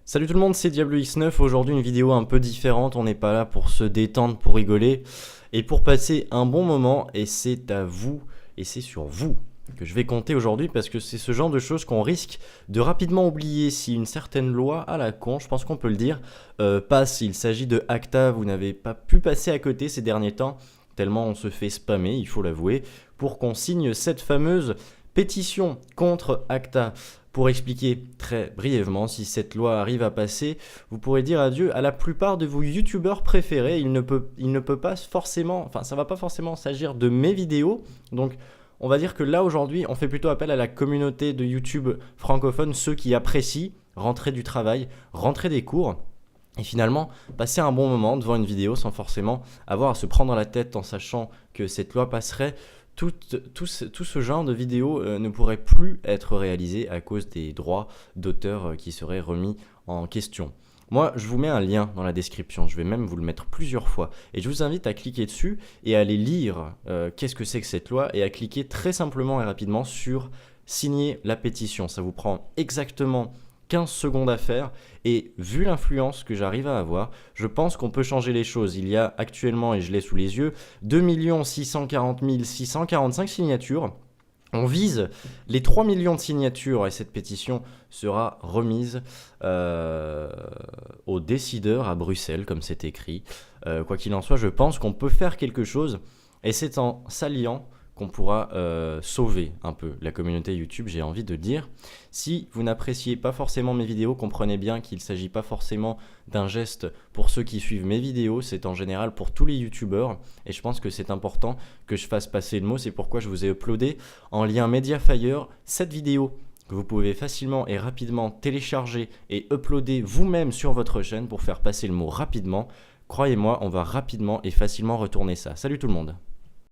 Salut tout le monde, c'est Diablo X9. Aujourd'hui, une vidéo un peu différente. On n'est pas là pour se détendre, pour rigoler et pour passer un bon moment. Et c'est à vous et c'est sur vous que je vais compter aujourd'hui parce que c'est ce genre de choses qu'on risque de rapidement oublier si une certaine loi à la con, je pense qu'on peut le dire, passe. Il s'agit de ACTA. Vous n'avez pas pu passer à côté ces derniers temps, tellement on se fait spammer, il faut l'avouer, pour qu'on signe cette fameuse pétition contre ACTA. Pour expliquer très brièvement, si cette loi arrive à passer, vous pourrez dire adieu à la plupart de vos youtubeurs préférés. Il ne peut pas forcément, enfin ça va pas forcément s'agir de mes vidéos. Donc on va dire que là aujourd'hui, on fait plutôt appel à la communauté de YouTube francophone, ceux qui apprécient rentrer du travail, rentrer des cours. Et finalement, passer un bon moment devant une vidéo sans forcément avoir à se prendre la tête en sachant que cette loi passerait. Tout ce genre de vidéos ne pourrait plus être réalisé à cause des droits d'auteur qui seraient remis en question. Moi, je vous mets un lien dans la description, je vais même vous le mettre plusieurs fois. Et je vous invite à cliquer dessus et à aller lire qu'est-ce que c'est que cette loi et à cliquer très simplement et rapidement sur signer la pétition. Ça vous prend exactement 15 secondes à faire et vu l'influence que j'arrive à avoir, je pense qu'on peut changer les choses. Il y a actuellement, et je l'ai sous les yeux, 2 640 645 signatures. On vise les 3 millions de signatures et cette pétition sera remise aux décideurs à Bruxelles, comme c'est écrit. Quoi qu'il en soit, je pense qu'on peut faire quelque chose et c'est en s'alliant qu'on pourra sauver un peu la communauté YouTube, j'ai envie de dire. Si vous n'appréciez pas forcément mes vidéos, comprenez bien qu'il ne s'agit pas forcément d'un geste pour ceux qui suivent mes vidéos, c'est en général pour tous les YouTubeurs, et je pense que c'est important que je fasse passer le mot, c'est pourquoi je vous ai uploadé en lien Mediafire cette vidéo que vous pouvez facilement et rapidement télécharger et uploader vous-même sur votre chaîne pour faire passer le mot rapidement. Croyez-moi, on va rapidement et facilement retourner ça. Salut tout le monde!